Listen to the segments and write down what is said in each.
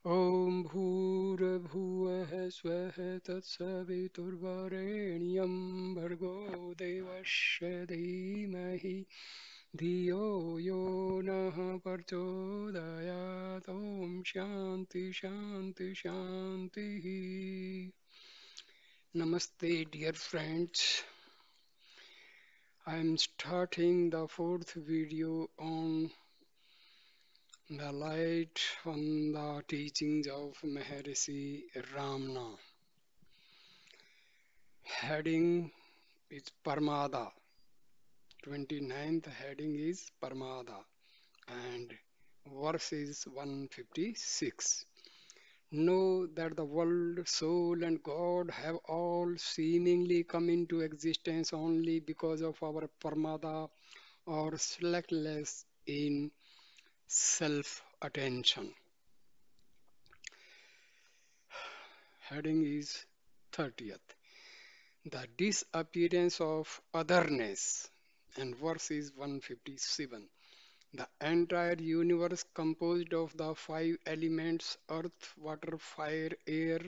ॐ भूर्भुवः स्वः तत्सवितुर्वरेण्यं भर्गो देवस्य धीमहि धियो यो नः प्रचोदयात् ॐ शान्ति शान्ति शान्तिः. Namaste, dear friends. I am starting the fourth video on the light on the teachings of Maharshi Ramana. Heading is Parmada. 29th heading is Parmada and verse is 156. Know that the world, soul and God have all seemingly come into existence only because of our Parmada or slackless in self-attention. Heading is 30th. The disappearance of otherness, and verse is 157. The entire universe composed of the five elements earth, water, fire, air,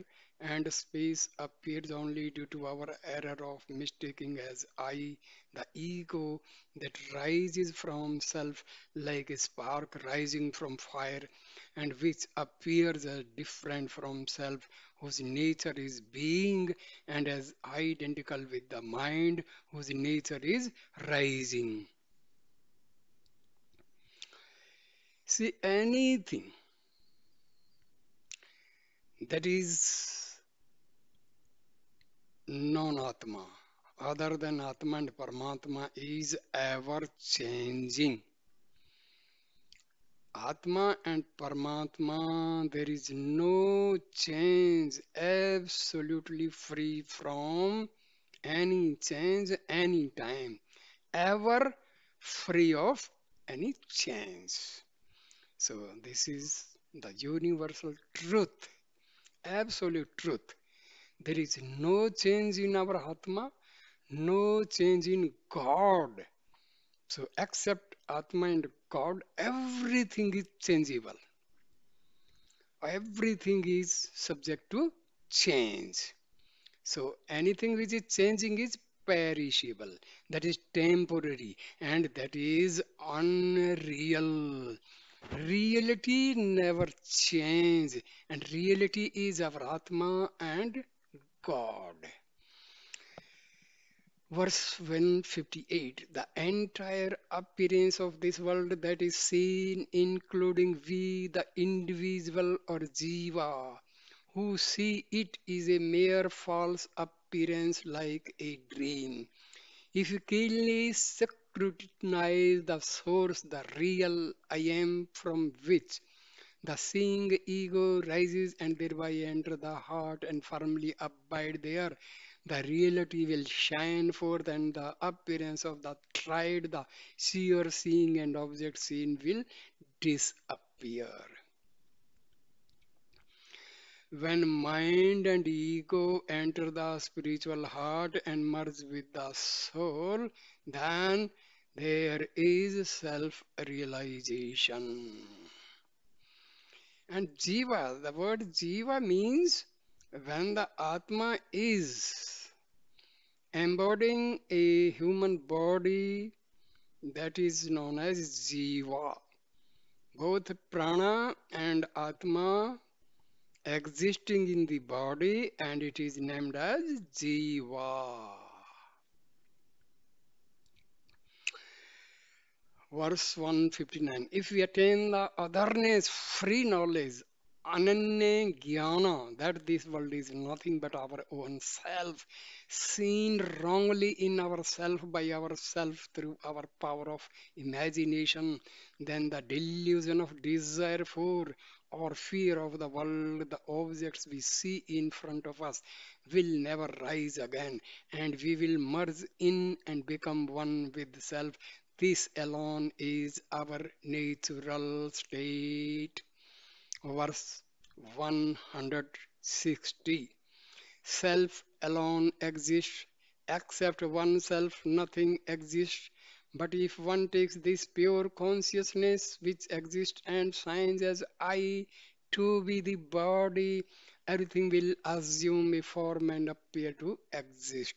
and space appears only due to our error of mistaking as I, the ego that rises from self like a spark rising from fire, and which appears as different from self, whose nature is being, and as identical with the mind, whose nature is rising. See, anything that is non-Atma, other than Atma and Paramatma, is ever changing. Atma and Paramatma, there is no change, absolutely free from any change, any time, ever free of any change. So, this is the universal truth, absolute truth. There is no change in our Atma, no change in God. So, except Atma and God, everything is changeable. Everything is subject to change. So, anything which is changing is perishable, that is temporary, and that is unreal. Reality never changes, and reality is our Atma and God. Verse 158. The entire appearance of this world that is seen, including we, the individual or jiva, who see it, is a mere false appearance like a dream. If you keenly scrutinize the source, the real I am from which the seeing ego rises and thereby enter the heart and firmly abide there, the reality will shine forth and the appearance of the tried, the seer seeing and object seen will disappear. When mind and ego enter the spiritual heart and merge with the soul, then there is self-realization. And jiva, the word jiva means when the Atma is embodying a human body, that is known as jiva. Both prana and Atma existing in the body, and it is named as jiva. Verse 159. If we attain the otherness, free knowledge, ananya jnana, that this world is nothing but our own self, seen wrongly in ourself by ourself through our power of imagination, then the delusion of desire for or fear of the world, the objects we see in front of us, will never rise again, and we will merge in and become one with self. This alone is our natural state. Verse 160. Self alone exists. Except oneself, nothing exists. But if one takes this pure consciousness which exists and shines as I to be the body, everything will assume a form and appear to exist.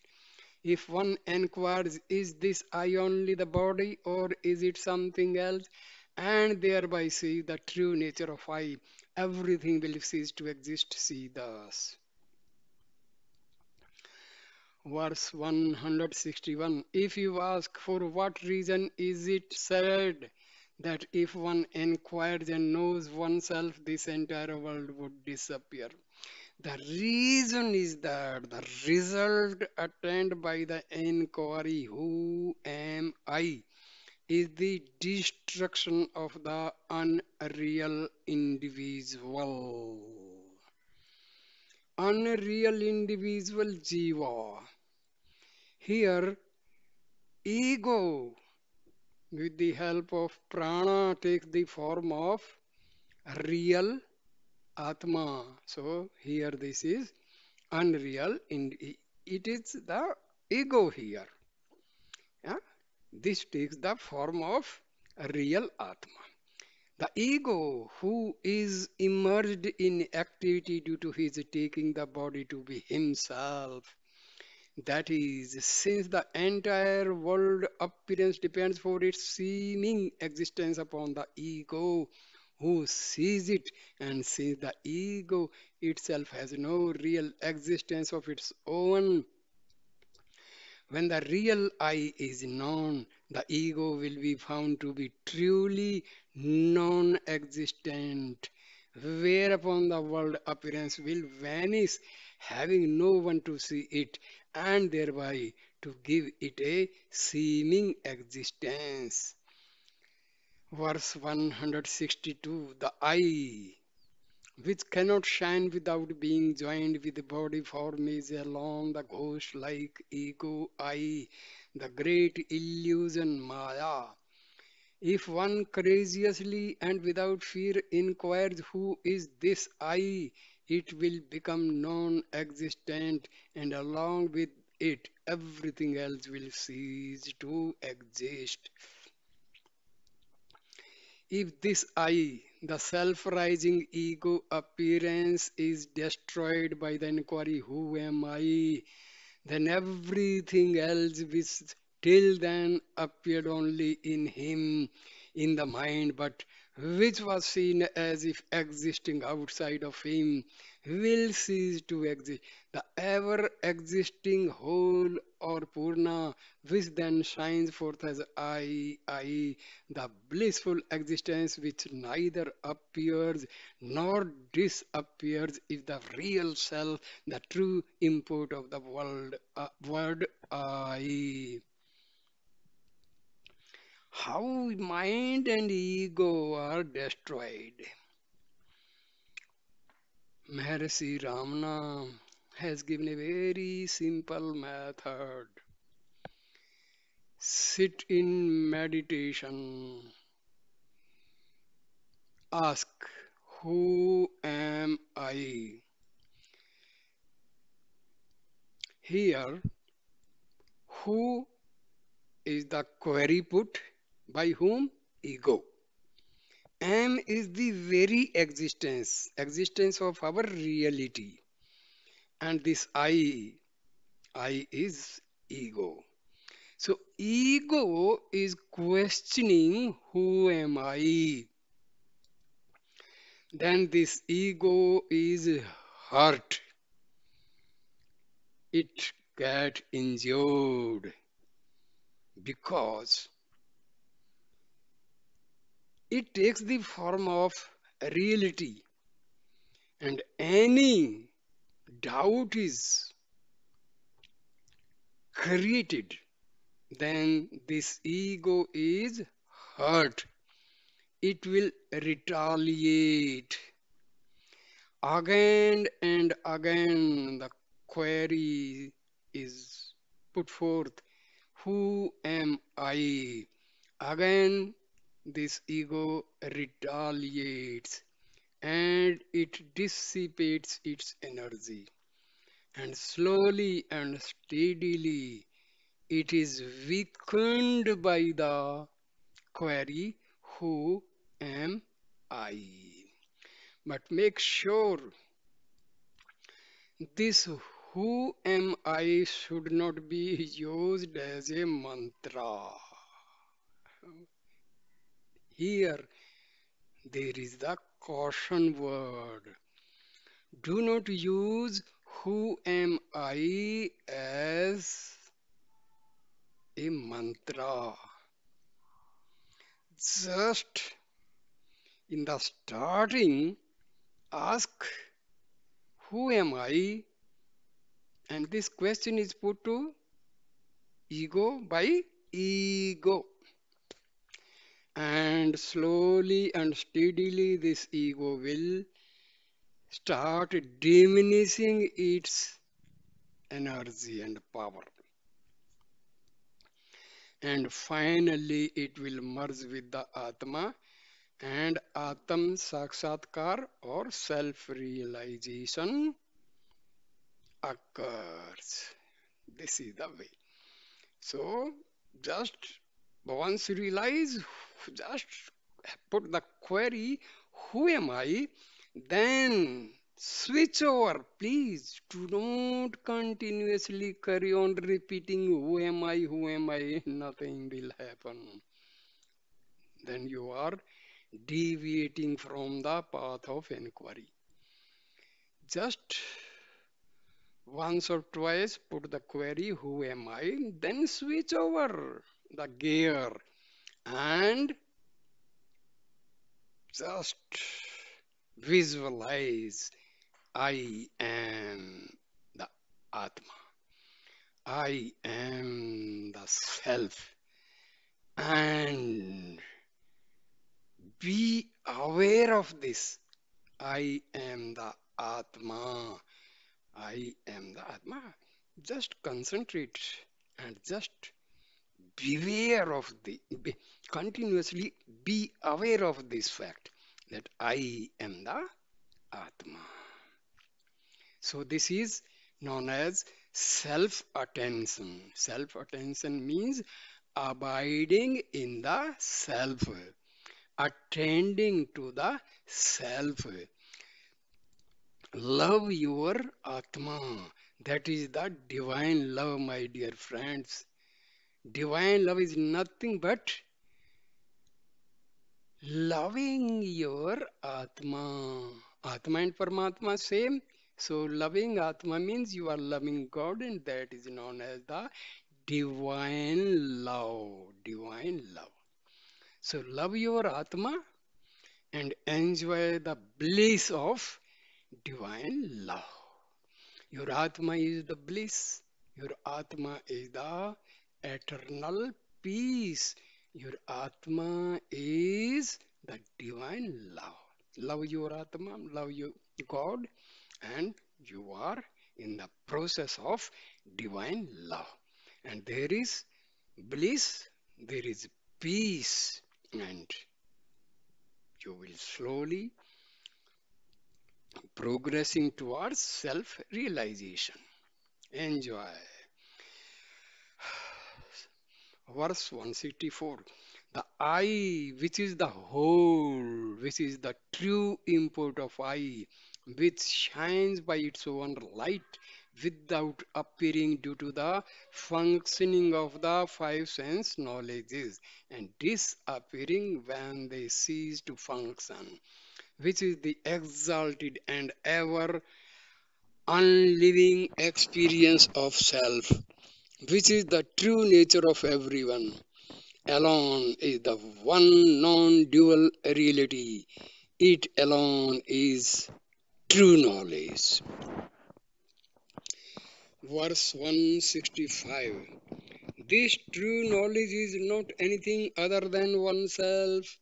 If one inquires, is this I only the body or is it something else? And thereby see the true nature of I, everything will cease to exist. See thus. Verse 161. If you ask for what reason is it said that if one inquires and knows oneself, this entire world would disappear? The reason is that the result attained by the inquiry, who am I, is the destruction of the unreal individual. Unreal individual jiva. Here, ego, with the help of prana, takes the form of real atma. So, here this is unreal. It is the ego here. Yeah? This takes the form of a real atma. The ego, who is immersed in activity due to his taking the body to be himself. That is, since the entire world appearance depends for its seeming existence upon the ego, who sees it, and since the ego itself has no real existence of its own, when the real I is known, the ego will be found to be truly non existent, whereupon the world appearance will vanish, having no one to see it, and thereby to give it a seeming existence. Verse 162. The I, which cannot shine without being joined with the body form, is alone the ghost like ego I, the great illusion Maya. If one courageously and without fear inquires who is this I, it will become non existent, and along with it, everything else will cease to exist. If this I, the self rising ego appearance, is destroyed by the inquiry, who am I? Then everything else which till then appeared only in him, in the mind, but which was seen as if existing outside of him, will cease to exist. The ever existing whole or Purna, which then shines forth as I, the blissful existence which neither appears nor disappears, is the real self, the true import of the word I. How mind and ego are destroyed. Maharshi Ramana has given a very simple method. Sit in meditation. Ask, who am I? Here, who is the query put by whom? Ego. Am is the very existence of our reality. And this I is ego. So ego is questioning who am I? Then this ego is hurt. It get injured because it takes the form of reality, and any doubt is created, then this ego is hurt. It will retaliate. Again and again, the query is put forth, who am I? Again, this ego retaliates and it dissipates its energy. And slowly and steadily, it is weakened by the query, who am I? But make sure this who am I should not be used as a mantra. Here there is the caution word. Do not use who am I as a mantra. Just in the starting, ask who am I? And this question is put to ego by ego. And slowly and steadily, this ego will start diminishing its energy and power. And finally, it will merge with the Atma, and Atam Sakshatkar or self realization occurs. This is the way. So, just once you realize, just put the query, who am I? Then switch over. Please do not continuously carry on repeating, who am I? Who am I? Nothing will happen. Then you are deviating from the path of inquiry. Just once or twice put the query, who am I? Then switch over the gear and just visualize, I am the Atma. I am the self. And be aware of this. I am the Atma. I am the Atma. Just concentrate and just beware of continuously be aware of this fact that I am the Atma. So this is known as self-attention. Self-attention means abiding in the self, attending to the self. Love your Atma. That is the divine love, my dear friends. Divine love is nothing but loving your Atma. Atma and Paramatma same. So loving Atma means you are loving God, and that is known as the divine love. Divine love. So love your Atma and enjoy the bliss of divine love. Your Atma is the bliss. Your Atma is the eternal peace. Your Atma is the divine love. Love your Atma, love your God, and you are in the process of divine love. And there is bliss, there is peace, and you will slowly progressing towards self-realization. Enjoy. Verse 164. The I, which is the whole, which is the true import of I, which shines by its own light without appearing due to the functioning of the five sense knowledges and disappearing when they cease to function, which is the exalted and ever unliving experience of self, which is the true nature of everyone. Alone is the one non-dual reality. It alone is true knowledge. Verse 165. This true knowledge is not anything other than oneself.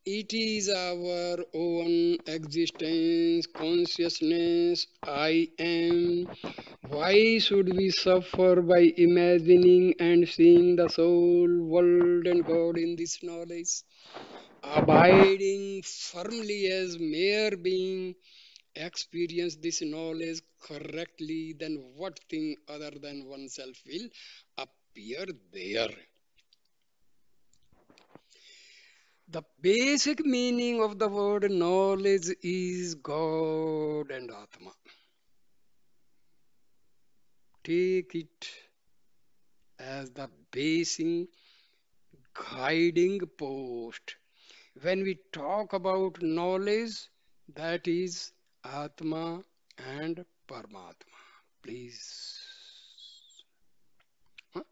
It is our own existence, consciousness, I am. Why should we suffer by imagining and seeing the soul, world, and God in this knowledge? Abiding firmly as mere being, experience this knowledge correctly, then what thing other than oneself will appear there? The basic meaning of the word knowledge is God and Atma. Take it as the basic guiding post. When we talk about knowledge, that is Atma and Paramatma. Please. Huh?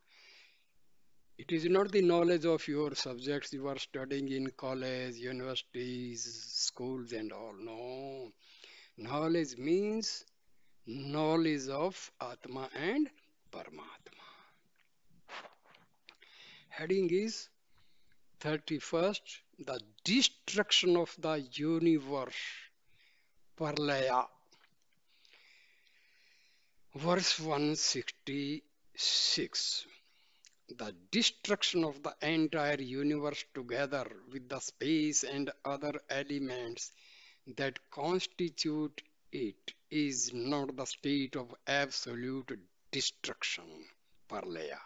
It is not the knowledge of your subjects you are studying in college, universities, schools, and all. No. Knowledge means knowledge of Atma and Paramatma. Heading is 31st, the destruction of the universe. Parlaya. Verse 166. The destruction of the entire universe together with the space and other elements that constitute it is not the state of absolute destruction. Parlaya.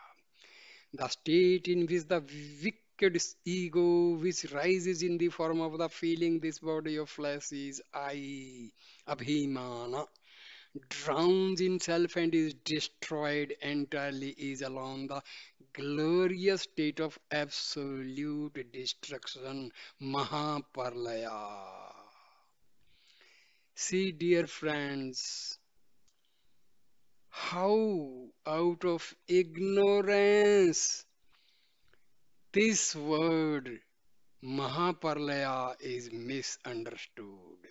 The state in which the wicked ego, which rises in the form of the feeling this body of flesh is I, Abhimana, drowns in self and is destroyed entirely, is alone the glorious state of absolute destruction, Mahaparlaya. See, dear friends, how out of ignorance this word Mahaparlaya is misunderstood.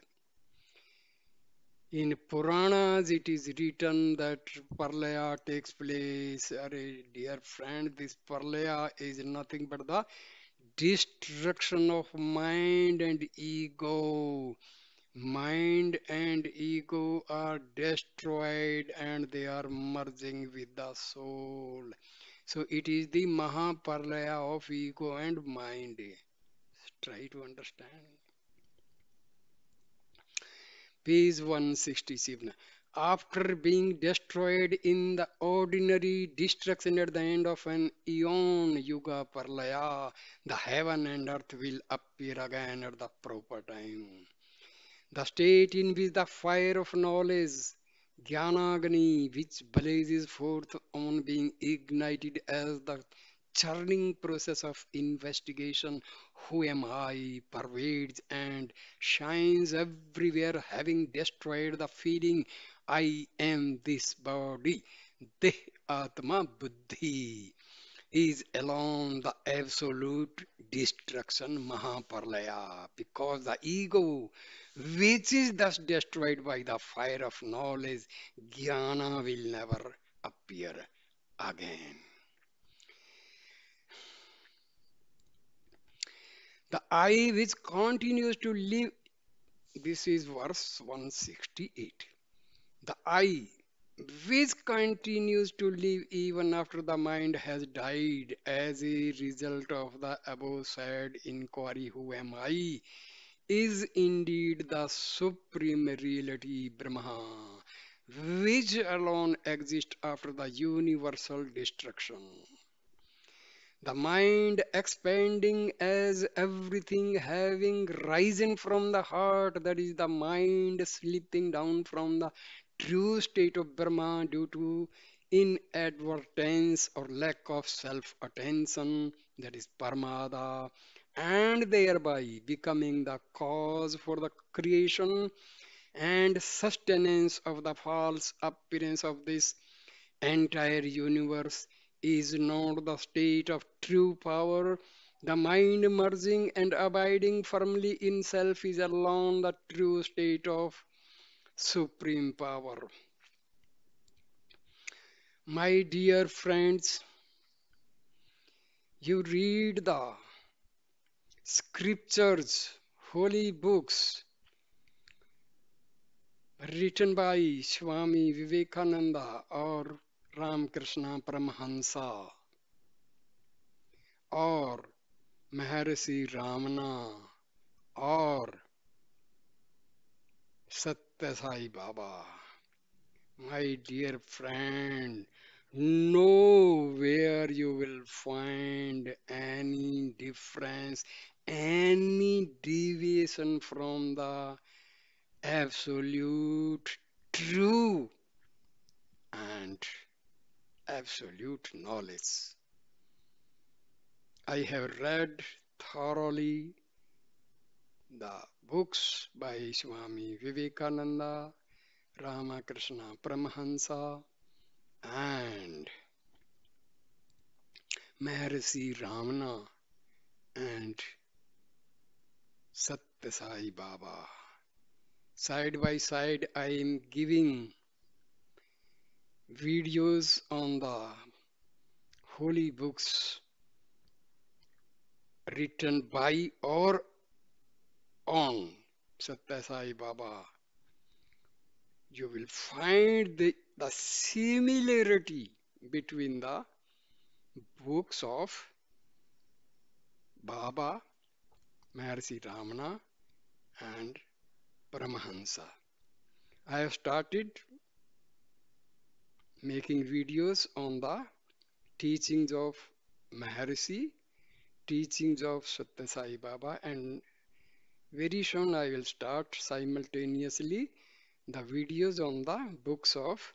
In Puranas, it is written that Parlaya takes place. Arey, dear friend, this Parlaya is nothing but the destruction of mind and ego. Mind and ego are destroyed and they are merging with the soul. So it is the Mahaparlaya of ego and mind. Try to understand. Page 167. After being destroyed in the ordinary destruction at the end of an Eon Yuga Parlaya, the heaven and earth will appear again at the proper time. The state in which the fire of knowledge, Jnanagni, which blazes forth on being ignited as the churning process of investigation, who am I, pervades and shines everywhere, having destroyed the feeling I am this body, Deh Atma Buddhi, is alone the absolute destruction, Mahaparlaya, because the ego, which is thus destroyed by the fire of knowledge, Jnana, will never appear again. The I which continues to live, this is verse 168. The I which continues to live even after the mind has died as a result of the above said inquiry, who am I, is indeed the supreme reality Brahma, which alone exists after the universal destruction. The mind expanding as everything having risen from the heart, that is the mind slipping down from the true state of Brahma due to inadvertence or lack of self-attention, that is Paramada, and thereby becoming the cause for the creation and sustenance of the false appearance of this entire universe, is not the state of true power. The mind merging and abiding firmly in self is alone the true state of supreme power. My dear friends, you read the scriptures, holy books written by Swami Vivekananda or Ramakrishna Paramahansa or Maharshi Ramana or Satya Sai Baba. My dear friend, nowhere you will find any difference, any deviation from the absolute true and absolute knowledge. I have read thoroughly the books by Swami Vivekananda, Ramakrishna Paramahansa, and Maharshi Ramana, and Satya Sai Baba. Side by side, I am giving videos on the holy books written by or on Satya Sai Baba. You will find the similarity between the books of Baba, Maharshi Ramana, and Paramahansa. I have started making videos on the teachings of Maharshi, teachings of Satya Sai Baba, and very soon I will start simultaneously the videos on the books of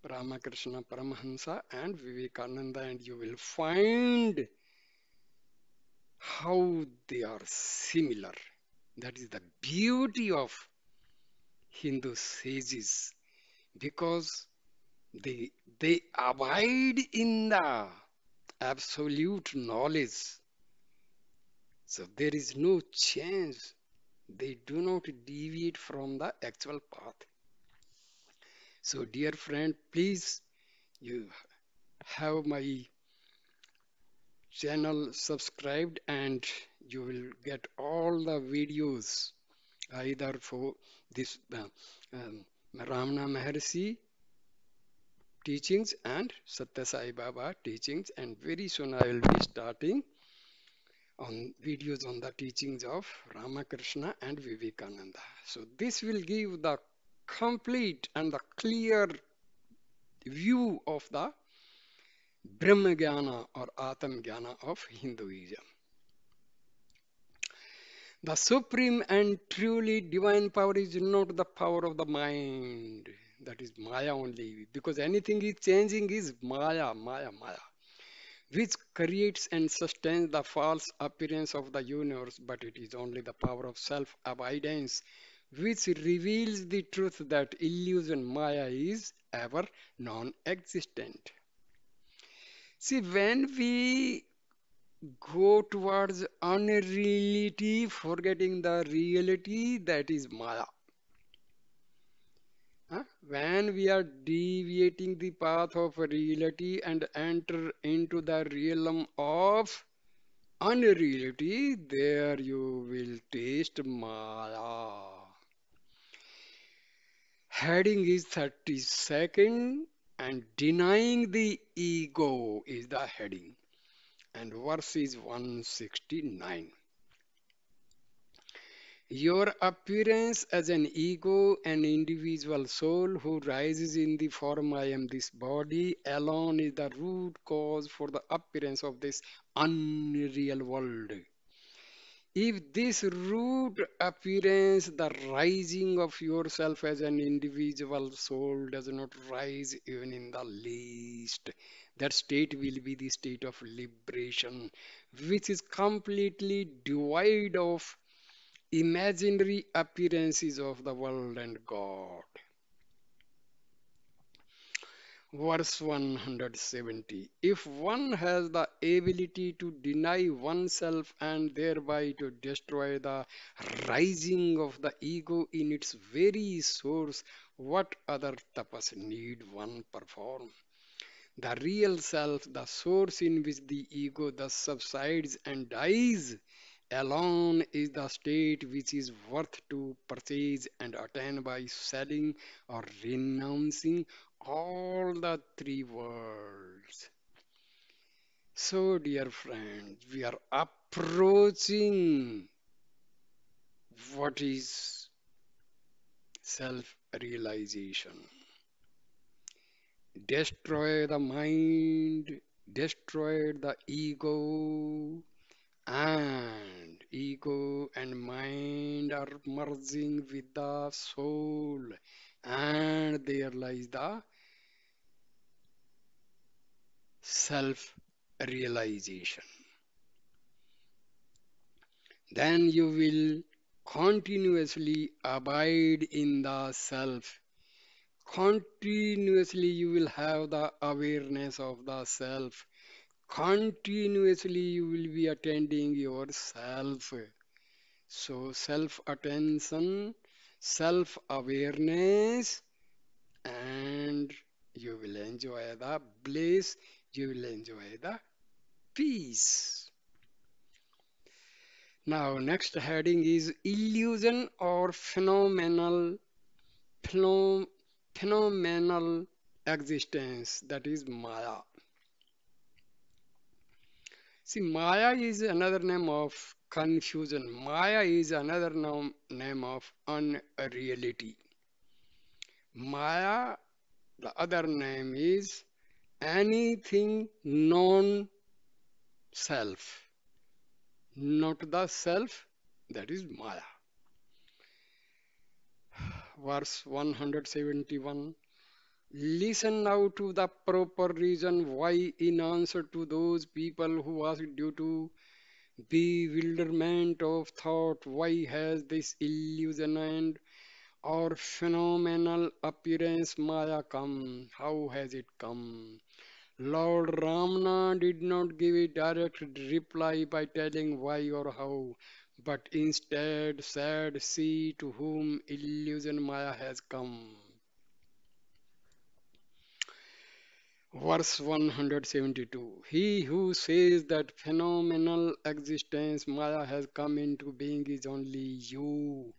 Ramakrishna Paramahansa and Vivekananda, and you will find how they are similar. That is the beauty of Hindu sages, because they they abide in the absolute knowledge. So there is no change. They do not deviate from the actual path. So dear friend, please, you have my channel subscribed, and you will get all the videos either for this Ramana Maharshi teachings and Satya Sai Baba teachings, and very soon I will be starting on videos on the teachings of Ramakrishna and Vivekananda. So this will give the complete and the clear view of the Brahma Jnana or Atam Jnana of Hinduism. The supreme and truly divine power is not the power of the mind. That is Maya only. Because anything is changing is Maya, Maya, Maya, which creates and sustains the false appearance of the universe. But it is only the power of self-abidance which reveals the truth that illusion Maya is ever non-existent. See, when we go towards unreality, forgetting the reality, that is Maya. When we are deviating the path of reality and enter into the realm of unreality, there you will taste Maya. Heading is 32nd, and denying the ego is the heading, and verse is 169. Your appearance as an ego, an individual soul who rises in the form I am this body, alone is the root cause for the appearance of this unreal world. If this root appearance, the rising of yourself as an individual soul, does not rise even in the least, that state will be the state of liberation, which is completely devoid of imaginary appearances of the world and God. Verse 170. If one has the ability to deny oneself and thereby to destroy the rising of the ego in its very source, what other tapas need one perform? The real self, the source in which the ego thus subsides and dies, alone is the state which is worth to purchase and attain by selling or renouncing all the three worlds. So, dear friends, we are approaching what is self realization. Destroy the mind, destroy the ego, and ego and mind are merging with the soul, and there lies the self realization. Then you will continuously abide in the self. Continuously, you will have the awareness of the self. Continuously, you will be attending yourself. So, self attention, self awareness, and you will enjoy the bliss, you will enjoy the peace. Now, next heading is illusion or phenom- phenomenal existence, that is Maya. See, Maya is another name of confusion. Maya is another name of unreality. Maya, the other name is anything non self, not the self, that is Maya. Verse 171. Listen now to the proper reason why, in answer to those people who asked due to bewilderment of thought, why has this illusion and or phenomenal appearance Maya come? How has it come? Lord Ramana did not give a direct reply by telling why or how, but instead said, see to whom illusion Maya has come. Verse 172. He who says that phenomenal existence Maya has come into being is only you,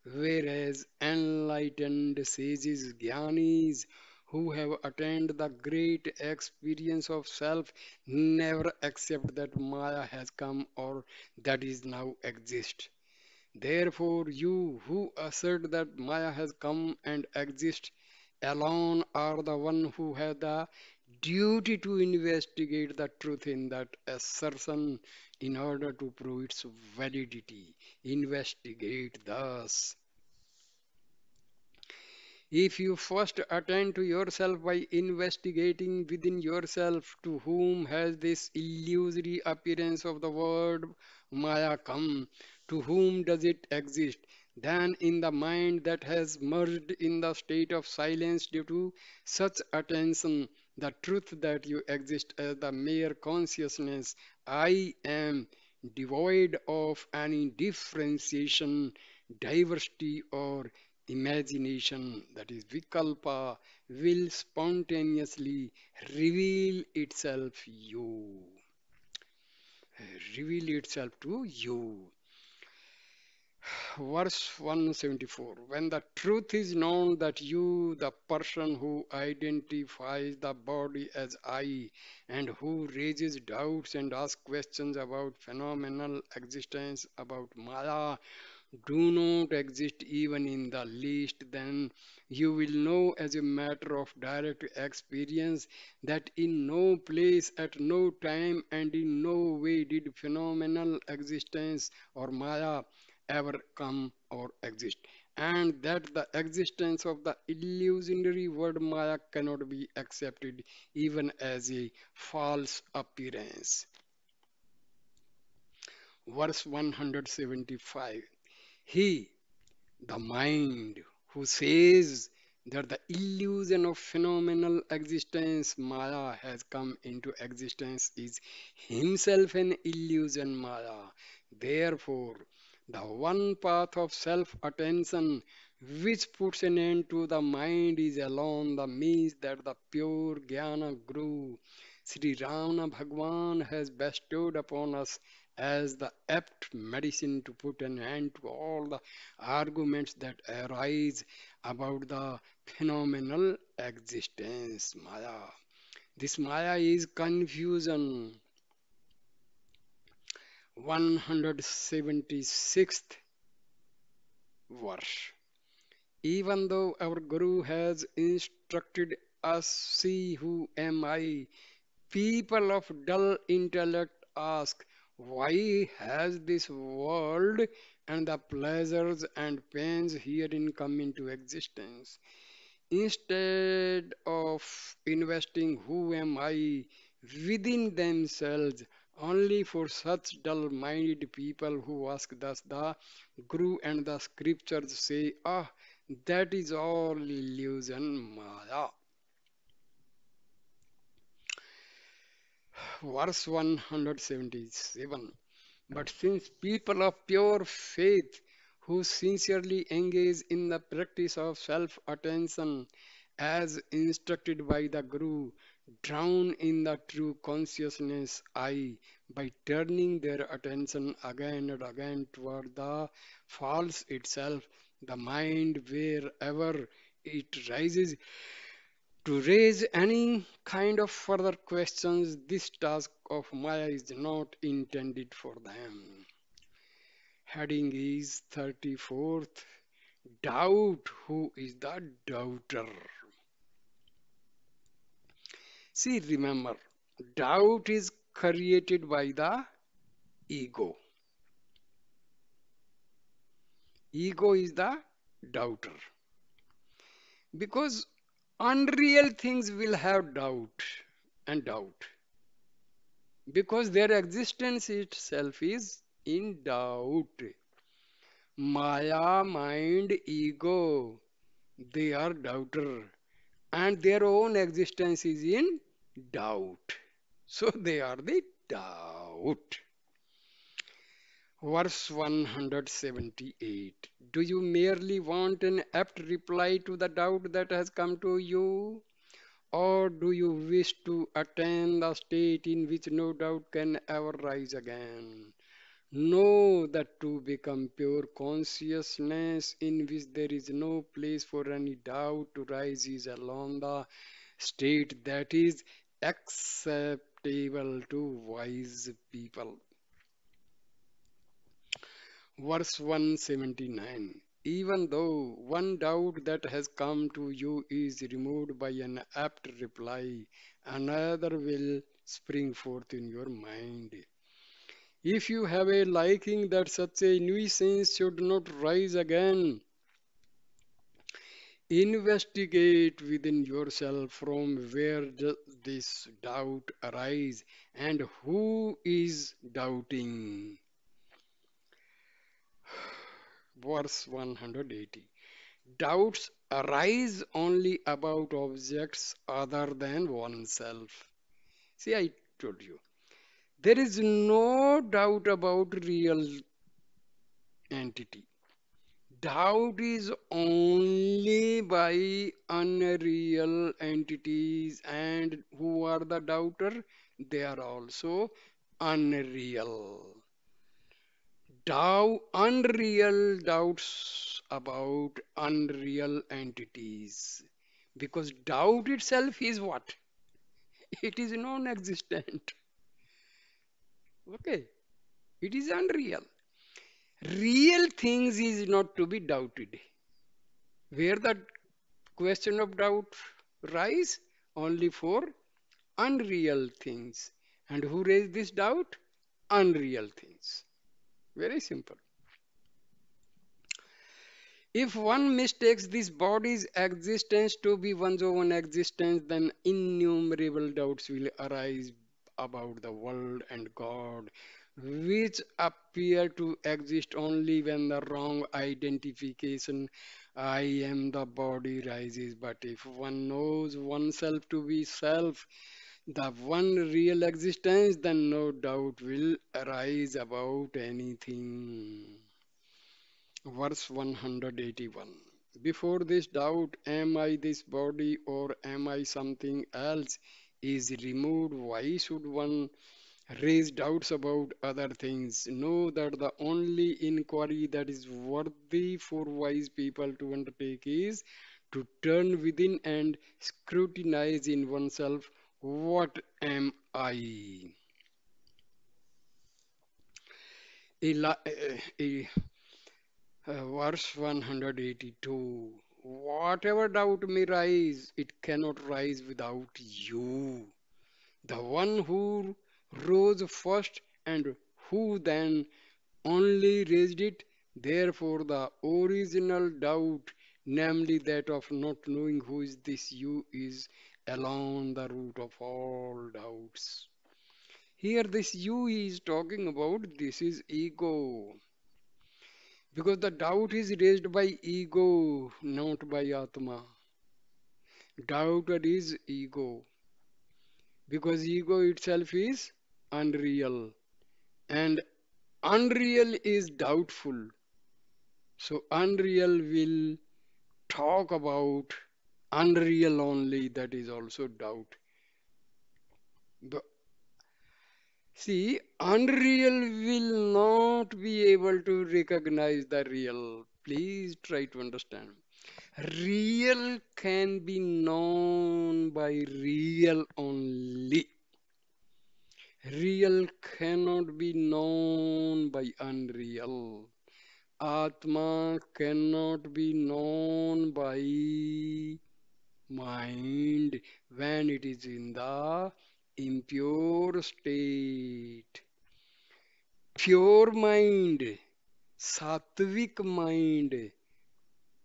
whereas enlightened sages, jnanis, who have attained the great experience of self, never accept that Maya has come or that is now exist. Therefore, you who assert that Maya has come and exists alone are the one who have the duty to investigate the truth in that assertion in order to prove its validity. Investigate thus. If you first attend to yourself by investigating within yourself to whom has this illusory appearance of the word Maya come, to whom does it exist, then in the mind that has merged in the state of silence due to such attention, the truth that you exist as the mere consciousness, I am, devoid of any differentiation, diversity, or imagination, that is vikalpa, will spontaneously reveal itself you reveal itself to you. Verse 174. When the truth is known that you, the person who identifies the body as I and who raises doubts and asks questions about phenomenal existence, about Maya, do not exist even in the least, then you will know as a matter of direct experience that in no place, at no time, and in no way did phenomenal existence or Maya ever come or exist, and that the existence of the illusionary word Maya cannot be accepted even as a false appearance. Verse 175. He, the mind, who says that the illusion of phenomenal existence Maya has come into existence is himself an illusion Maya. Therefore, the one path of self-attention which puts an end to the mind is alone the means that the pure jnana guru Sri Ramana Bhagwan has bestowed upon us as the apt medicine to put an end to all the arguments that arise about the phenomenal existence Maya. This Maya is confusion. 176th verse. Even though our Guru has instructed us, see who am I, people of dull intellect ask, Why has this world and the pleasures and pains herein come into existence? Instead of investing who am I within themselves, only for such dull-minded people who ask thus the Guru and the scriptures say, ah, that is all illusion, Maya. Verse 177. But since people of pure faith who sincerely engage in the practice of self attention as instructed by the Guru, drown in the true consciousness I by turning their attention again and again toward the false itself, the mind wherever it rises to raise any kind of further questions, this task of Maya is not intended for them. Heading is 34th. Doubt. Who is the doubter? See, remember, doubt is created by the ego. Ego is the doubter. Because unreal things will have doubt and doubt. Because their existence itself is in doubt. Maya, mind, ego, they are doubter, and their own existence is in doubt. So they are the doubt. Verse 178. Do you merely want an apt reply to the doubt that has come to you? Or do you wish to attain the state in which no doubt can ever rise again? Know that to become pure consciousness in which there is no place for any doubt to rise is alone the state that is acceptable to wise people. Verse 179. Even though one doubt that has come to you is removed by an apt reply, another will spring forth in your mind. If you have a liking that such a nuisance should not rise again, investigate within yourself from where does this doubt arise and who is doubting. Verse 180. Doubts arise only about objects other than oneself. See, I told you. There is no doubt about real entity. Doubt is only by unreal entities, and who are the doubter? They are also unreal. Unreal doubts about unreal entities. Because doubt itself is what? It is non-existent. Okay, it is unreal. Real things is not to be doubted. Where the question of doubt rise only for unreal things. And who raised this doubt? Unreal things. Very simple. If one mistakes this body's existence to be one's own existence, then innumerable doubts will arise about the world and God, which appear to exist only when the wrong identification, I am the body, rises. But if one knows oneself to be self, the one real existence, then no doubt will arise about anything. Verse 181. Before this doubt, am I this body or am I something else, is removed, why should one raise doubts about other things? Know that the only inquiry that is worthy for wise people to undertake is to turn within and scrutinize in oneself, what am I? Verse 182. Whatever doubt may rise, it cannot rise without you. The one who rose first and who then only raised it. Therefore, the original doubt, namely that of not knowing who is this you, is alone the root of all doubts. Here, this you is talking about, this is ego. Because the doubt is raised by ego, not by Atma. Doubt is ego. Because ego itself is unreal. And unreal is doubtful. So unreal will talk about unreal only, that is also doubt. But see, unreal will not be able to recognize the real. Please try to understand. Real can be known by real only. Real cannot be known by unreal. Atma cannot be known by mind when it is in the impure state. Pure mind, sattvic mind,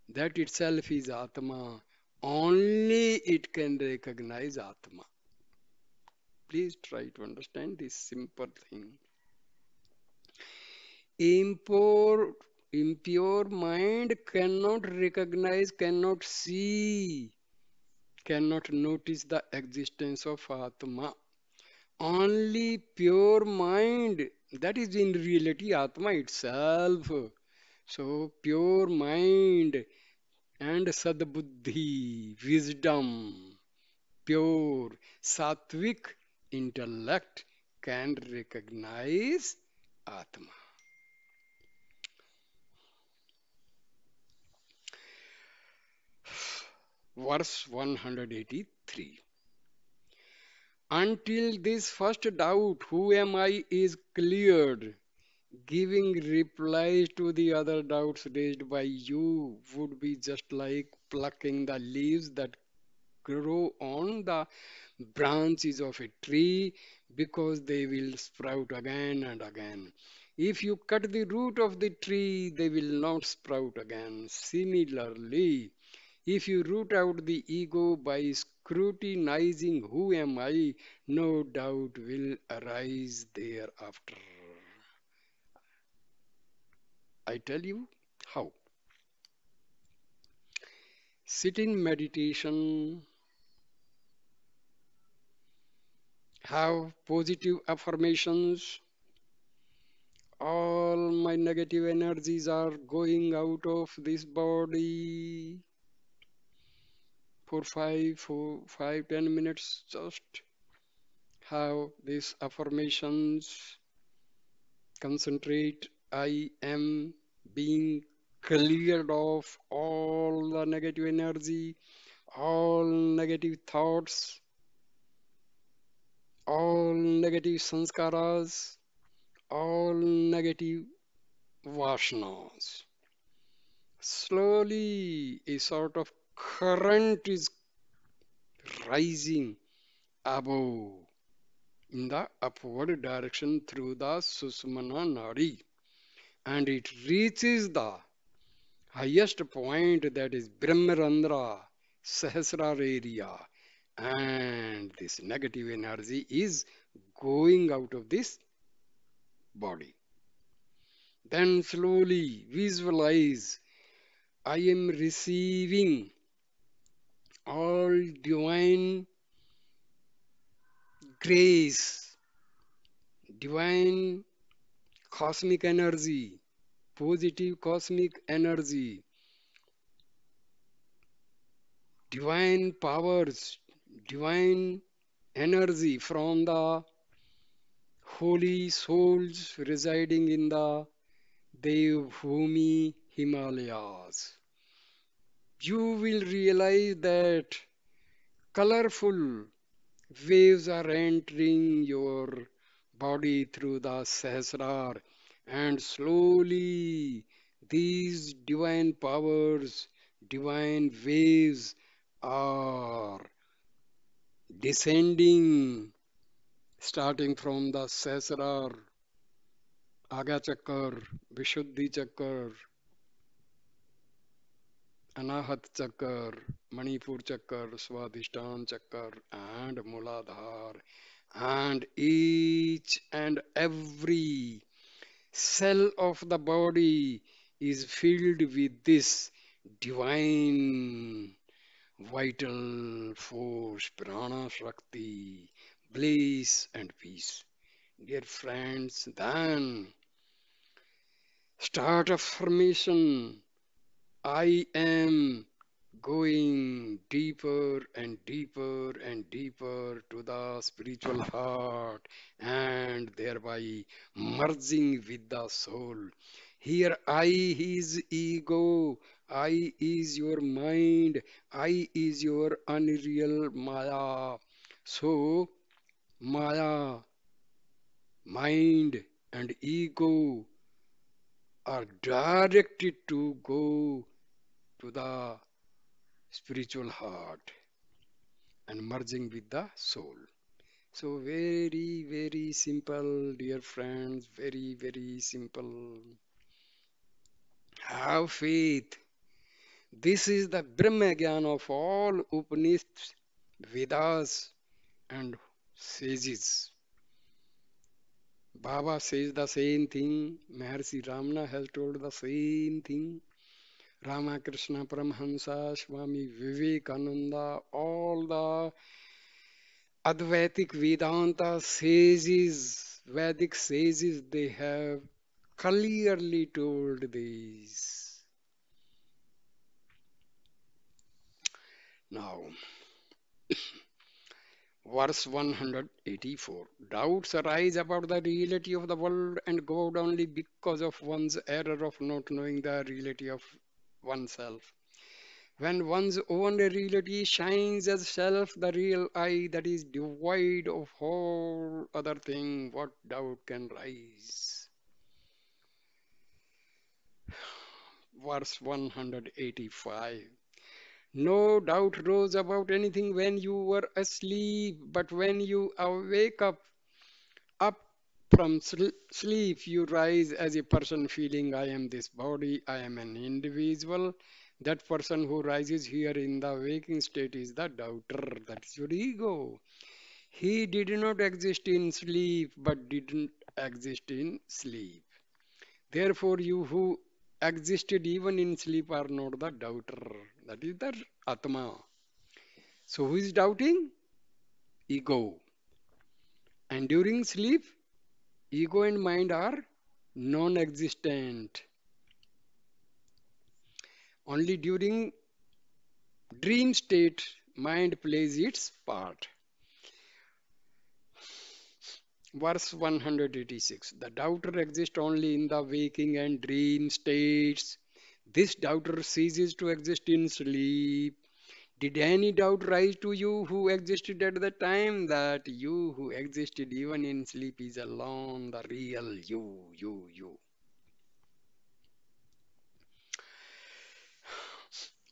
that itself is Atma. Only it can recognize Atma. Please try to understand this simple thing. Impure, impure mind cannot recognize, cannot see, cannot notice the existence of Atma. Only pure mind, that is in reality Atma itself. So pure mind and sadbuddhi, wisdom, pure sattvic intellect can recognize Atma. Verse 183. Until this first doubt, who am I, is cleared, giving replies to the other doubts raised by you would be just like plucking the leaves that grow on the branches of a tree, because they will sprout again and again. If you cut the root of the tree, they will not sprout again. Similarly, if you root out the ego by scrutinizing who am I, no doubt will arise thereafter. I tell you how. Sit in meditation, have positive affirmations. All my negative energies are going out of this body for 10 minutes. Just have these affirmations. Concentrate. I am being cleared of all the negative energy, all negative thoughts, all negative sanskaras, all negative vasanas. Slowly, a sort of current is rising above in the upward direction through the Susumna Nadi, and it reaches the highest point, that is Brahmarandra, Sahasrara area, and this negative energy is going out of this body. Then slowly visualize, I am receiving all divine grace, divine cosmic energy, positive cosmic energy, divine powers, divine energy from the holy souls residing in the Devbhumi Himalayas. You will realize that colorful waves are entering your body through the Sahasrar, and slowly these divine powers, divine waves are descending, starting from the Sahasrar, Aga Chakar, Vishuddhi Chakar, Anahat Chakar, Manipur Chakar, Swadhisthana Chakar, and Muladhar. And each and every cell of the body is filled with this divine vital force, prana shakti, bliss and peace. Dear friends, then start affirmation. I am going deeper and deeper and deeper to the spiritual heart and thereby merging with the soul. Here I is ego, I is your mind, I is your unreal Maya. So Maya, mind and ego are directed to go to the spiritual heart and merging with the soul. So very, very simple, dear friends, very, very simple. Have faith. This is the Brahma Gyan of all Upanishads, Vedas, and sages. Baba says the same thing. Maharshi Ramana has told the same thing. Ramakrishna Paramhansa, Swami Vivekananda, all the Advaitic Vedanta sages, Vedic sages, they have clearly told this. Now, verse 184. Doubts arise about the reality of the world and God only because of one's error of not knowing the reality of oneself. When one's own reality shines as self, the real I that is devoid of all other thing, what doubt can rise? Verse 185. No doubt rose about anything when you were asleep, but when you awake up from sleep, you rise as a person feeling, I am this body, I am an individual. That person who rises here in the waking state is the doubter, that is your ego. He did not exist in sleep, but didn't exist in sleep. Therefore, you who existed even in sleep are not the doubter. That is the Atma. So, who is doubting? Ego. And during sleep, ego and mind are non existent. Only during dream state, mind plays its part. Verse 186. The doubter exists only in the waking and dream states. This doubter ceases to exist in sleep. Did any doubt rise to you who existed at the time that you who existed even in sleep is alone the real you?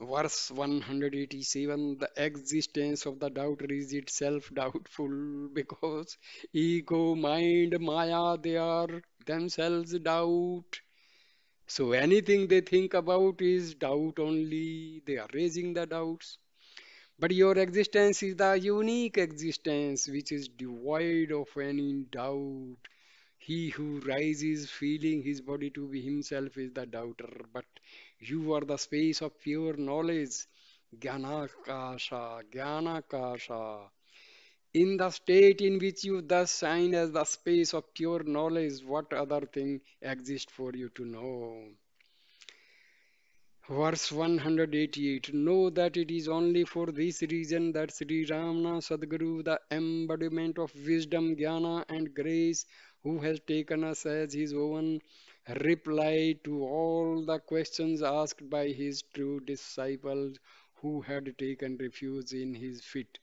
Verse 187. The existence of the doubter is itself doubtful because ego, mind, Maya, they are themselves doubt. So anything they think about is doubt only. They are raising the doubts. But your existence is the unique existence which is devoid of any doubt. He who rises feeling his body to be himself is the doubter, but you are the space of pure knowledge. Jnanakasha, Jnanakasha. In the state in which you thus shine as the space of pure knowledge, what other thing exists for you to know? Verse 188. Know that it is only for this reason that Sri Ramana Sadguru, the embodiment of wisdom, jnana, and grace, who has taken us as his own, replied to all the questions asked by his true disciples who had taken refuge in his feet.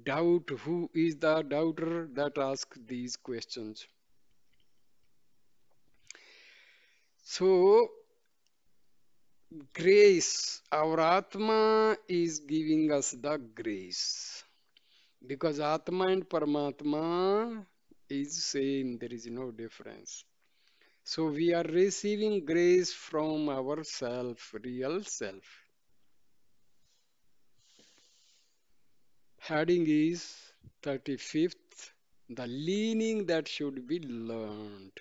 Doubt who is the doubter that asks these questions. So, grace, our Atma is giving us the grace. Because Atma and Paramatma is same, there is no difference. So we are receiving grace from our self, real self. Heading is 35th. The leaning that should be learned.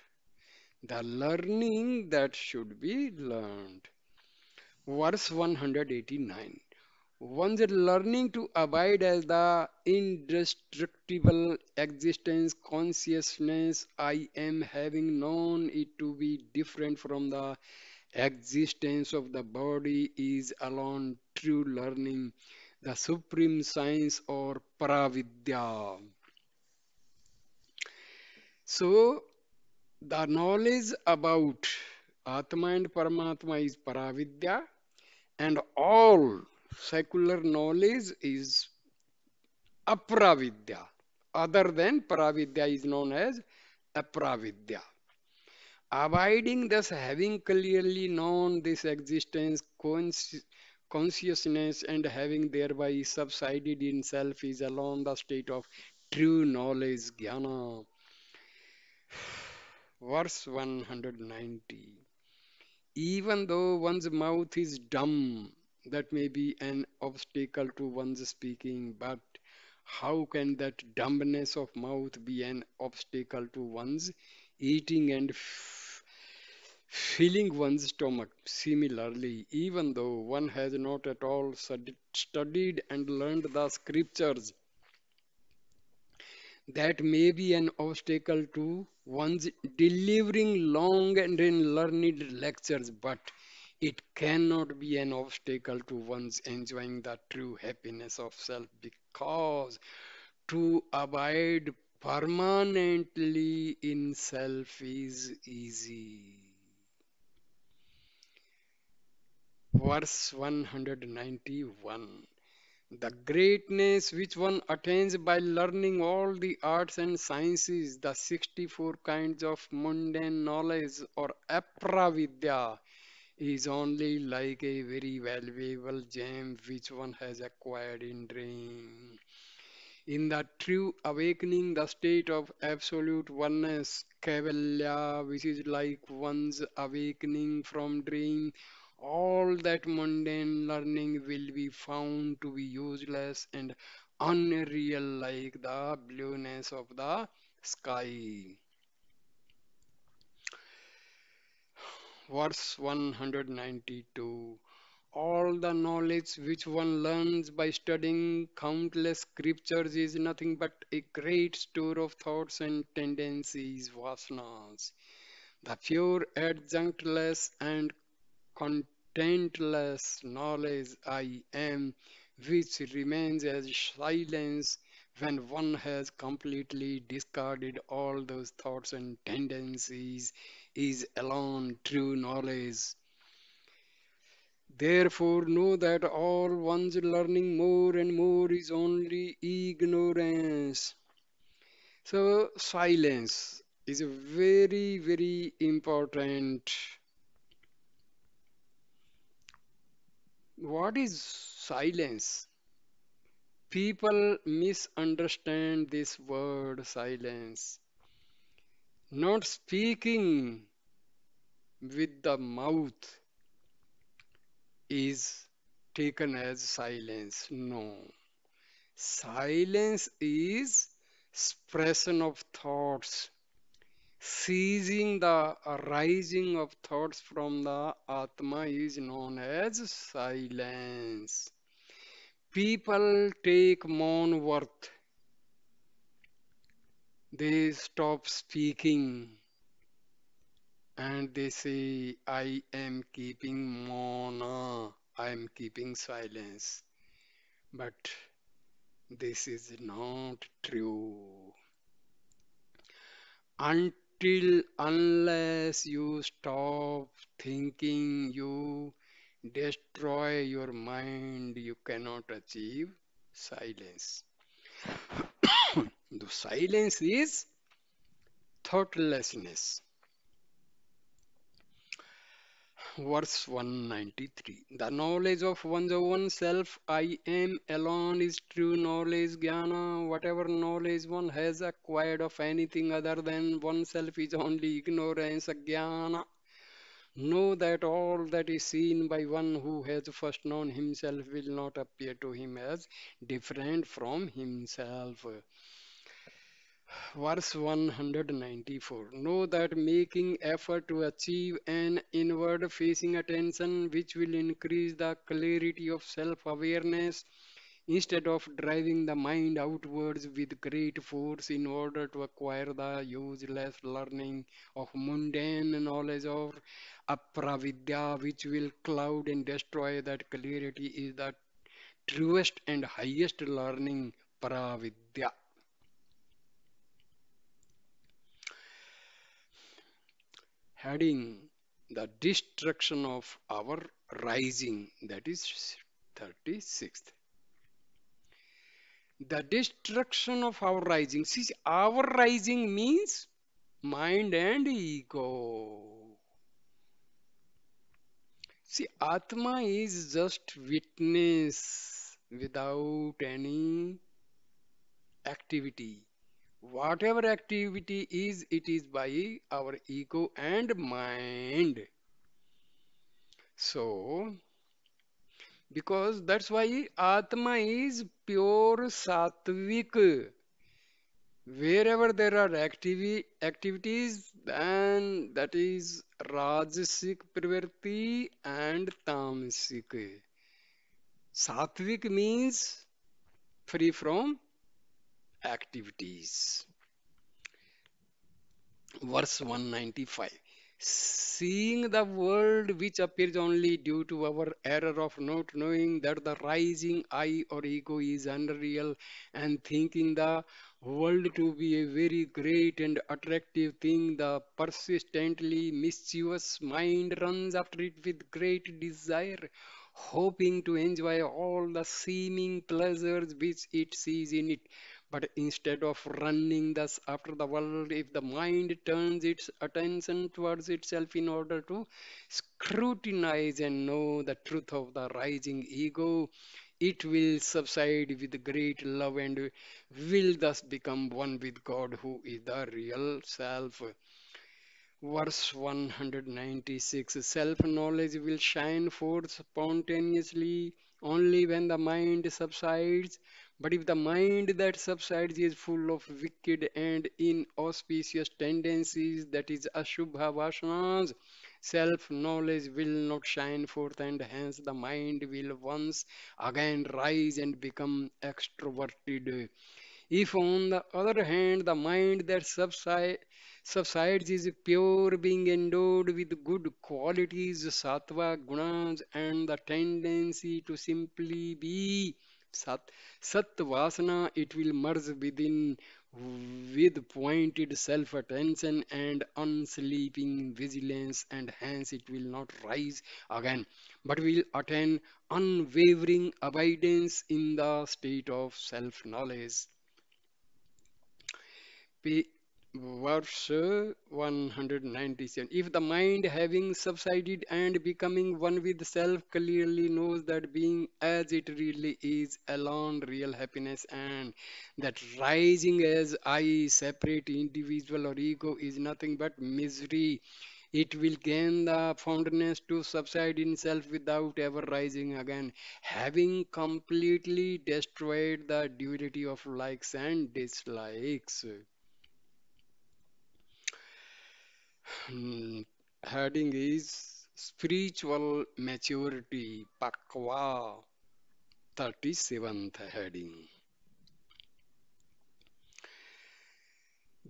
The learning that should be learned. Verse 189. One's learning to abide as the indestructible existence consciousness I am, having known it to be different from the existence of the body, is alone true learning, the supreme science or pravidya. So the knowledge about Atma and Paramatma is Paravidya, and all secular knowledge is Apravidya. Other than Paravidya is known as Apravidya. Abiding, thus having clearly known this existence, consciousness, and having thereby subsided in self, is alone the state of true knowledge, jnana. Verse 190. Even though one's mouth is dumb, that may be an obstacle to one's speaking, but how can that dumbness of mouth be an obstacle to one's eating and filling one's stomach? Similarly, even though one has not at all studied and learned the scriptures, that may be an obstacle to one's delivering long and learned lectures, but it cannot be an obstacle to one's enjoying the true happiness of self, because to abide permanently in self is easy. Verse 191. The greatness which one attains by learning all the arts and sciences, the 64 kinds of mundane knowledge or apravidya, is only like a very valuable gem which one has acquired in dream. In the true awakening, the state of absolute oneness, Kaivalya, which is like one's awakening from dream, all that mundane learning will be found to be useless and unreal, like the blueness of the sky. Verse 192. All the knowledge which one learns by studying countless scriptures is nothing but a great store of thoughts and tendencies, vasanas. The pure, adjunctless, and contentless knowledge I am, which remains as silence when one has completely discarded all those thoughts and tendencies, is alone true knowledge. Therefore, know that all one's learning more and more is only ignorance. So, silence is a very, very important. What is silence? People misunderstand this word silence. Not speaking with the mouth is taken as silence. No. Silence is expression of thoughts, ceasing the arising of thoughts from the Atma is known as silence. People take Maun worth. They stop speaking and they say, I am keeping Mauna, I am keeping silence. But this is not true. Unless you stop thinking, you destroy your mind, you cannot achieve silence. The silence is thoughtlessness. Verse 193. The knowledge of one's own self, I am alone, is true knowledge, jnana. Whatever knowledge one has acquired of anything other than oneself is only ignorance, jnana. Know that all that is seen by one who has first known himself will not appear to him as different from himself. Verse 194. Know that making effort to achieve an inward facing attention which will increase the clarity of self awareness instead of driving the mind outwards with great force in order to acquire the useless learning of mundane knowledge or apravidya which will cloud and destroy that clarity is the truest and highest learning pravidya. Heading the destruction of our rising, that is 36th. The destruction of our rising. See, our rising means mind and ego. See, Atma is just witness without any activity. Whatever activity is, it is by our ego and mind. So, because that's why Atma is pure sattvic. Wherever there are activities, then that is Rajasic Pravritti and Tamasic. Sattvic means free from activities. Verse 195. Seeing the world which appears only due to our error of not knowing that the rising I or ego is unreal, and thinking the world to be a very great and attractive thing, the persistently mischievous mind runs after it with great desire, hoping to enjoy all the seeming pleasures which it sees in it. But instead of running thus after the world, if the mind turns its attention towards itself in order to scrutinize and know the truth of the rising ego, it will subside with great love and will thus become one with God, who is the real self. Verse 196. Self knowledge will shine forth spontaneously only when the mind subsides. But if the mind that subsides is full of wicked and inauspicious tendencies, that is Ashubha Vasanas, self knowledge will not shine forth, and hence the mind will once again rise and become extroverted. If, on the other hand, the mind that subsides is pure, being endowed with good qualities, sattva gunas, and the tendency to simply be sat, satvasana, it will merge within with pointed self attention and unsleeping vigilance, and hence it will not rise again, but will attain unwavering abidance in the state of self knowledge. Verse 197. If the mind having subsided and becoming one with self clearly knows that being as it really is alone real happiness, and that rising as I separate individual or ego is nothing but misery, it will gain the fondness to subside in self without ever rising again, having completely destroyed the duality of likes and dislikes. Hmm, Heading is spiritual maturity, Pakwa, 37th heading.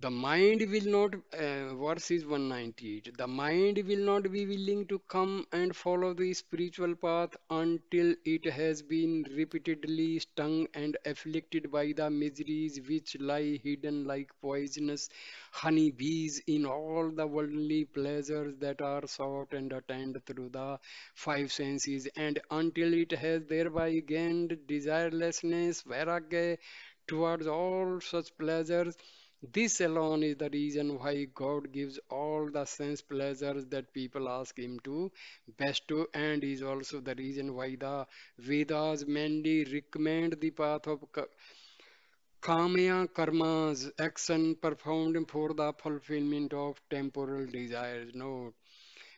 The mind will not, verse is 198. The mind will not be willing to come and follow the spiritual path until it has been repeatedly stung and afflicted by the miseries which lie hidden like poisonous honey bees in all the worldly pleasures that are sought and attained through the five senses, and until it has thereby gained desirelessness, vairagya, towards all such pleasures, This alone is the reason why God gives all the sense pleasures that people ask Him to bestow, and is also the reason why the Vedas mainly recommend the path of Kamya karmas, action performed for the fulfillment of temporal desires. Note,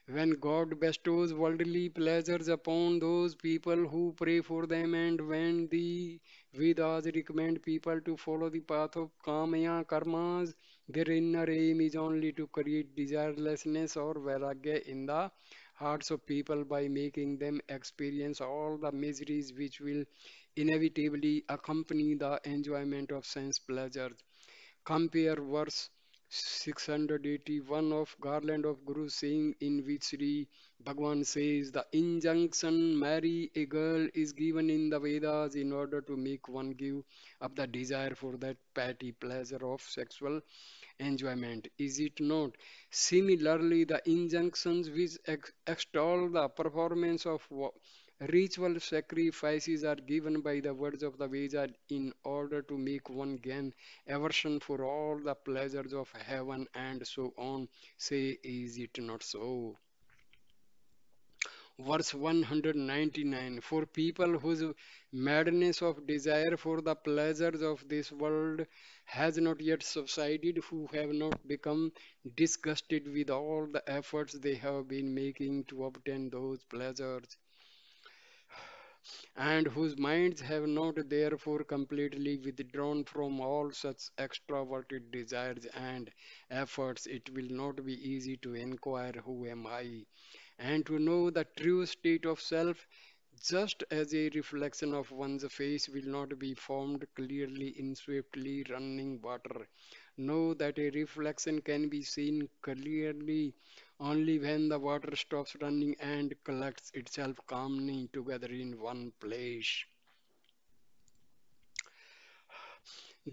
when God bestows worldly pleasures upon those people who pray for them, and when the Vedas recommend people to follow the path of Kamya karmas, their inner aim is only to create desirelessness or vairagya in the hearts of people by making them experience all the miseries which will inevitably accompany the enjoyment of sense pleasures. Compare verse 681 of Garland of Guru saying in which Sri Bhagwan says the injunction marry a girl is given in the Vedas in order to make one give up the desire for that petty pleasure of sexual enjoyment, is it not? Similarly, the injunctions which extol the performance of ritual sacrifices are given by the words of the Veda in order to make one gain aversion for all the pleasures of heaven and so on. Say, is it not so? Verse 199, for people whose madness of desire for the pleasures of this world has not yet subsided, who have not become disgusted with all the efforts they have been making to obtain those pleasures, and whose minds have not therefore completely withdrawn from all such extroverted desires and efforts, it will not be easy to inquire who am I, and to know the true state of self, just as a reflection of one's face will not be formed clearly in swiftly running water. Know that a reflection can be seen clearly only when the water stops running and collects itself calmly together in one place.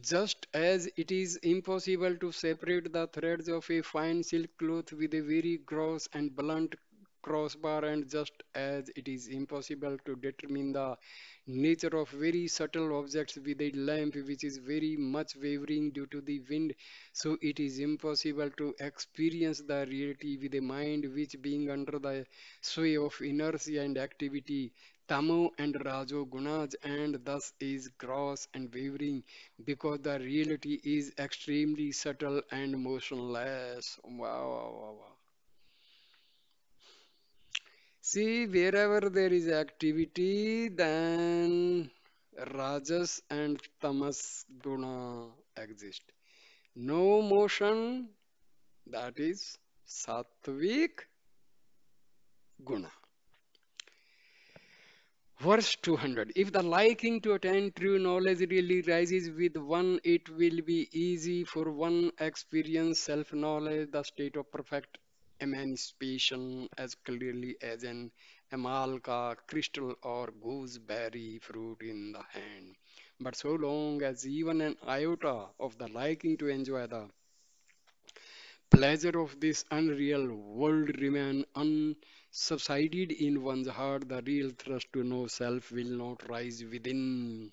Just as it is impossible to separate the threads of a fine silk cloth with a very gross and blunt crossbar, and just as it is impossible to determine the nature of very subtle objects with a lamp which is very much wavering due to the wind, so it is impossible to experience the reality with a mind which, being under the sway of inertia and activity, tamo and rajo gunas, and thus is gross and wavering because the reality is extremely subtle and motionless. Wow, wow, wow, wow. See, wherever there is activity, then Rajas and Tamas guna exist. No motion, that is Sattvic guna. Verse 200. If the liking to attain true knowledge really rises with one, it will be easy for one experience self knowledge, the state of perfect emancipation, as clearly as an amalka crystal or gooseberry fruit in the hand. But so long as even an iota of the liking to enjoy the pleasure of this unreal world remain unsubsided in one's heart, the real thrust to know self will not rise within.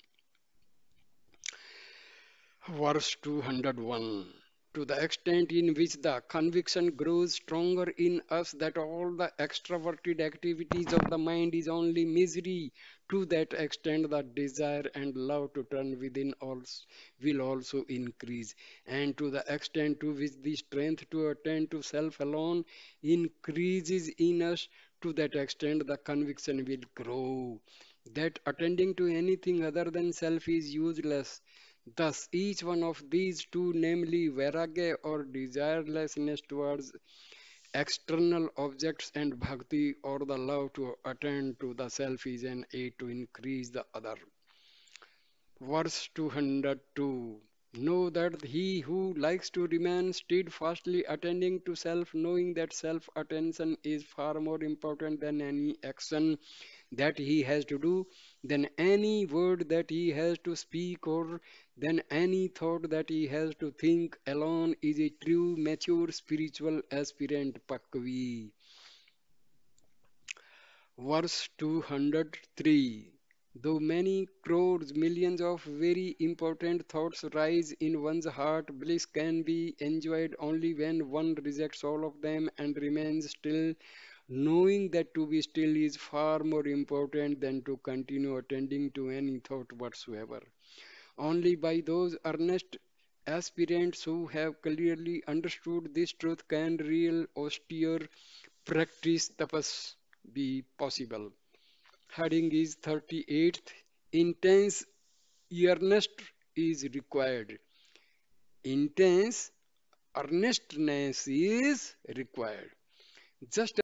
Verse 201. To the extent in which the conviction grows stronger in us that all the extroverted activities of the mind is only misery, to that extent the desire and love to turn within also will also increase. And to the extent to which the strength to attend to self alone increases in us, to that extent the conviction will grow that attending to anything other than self is useless. Thus, each one of these two, namely vairagya or desirelessness towards external objects and bhakti or the love to attend to the self, is an aid to increase the other. Verse 202. Know that he who likes to remain steadfastly attending to self, knowing that self attention is far more important than any action that he has to do, than any word that he has to speak, or than any thought that he has to think, alone is a true mature spiritual aspirant Pakvi. Verse 203. Though many crores, millions of very important thoughts rise in one's heart, bliss can be enjoyed only when one rejects all of them and remains still, knowing that to be still is far more important than to continue attending to any thought whatsoever. Only by those earnest aspirants who have clearly understood this truth can real austere practice tapas be possible. Heading is 38th. Intense earnest is required. Intense earnestness is required. Just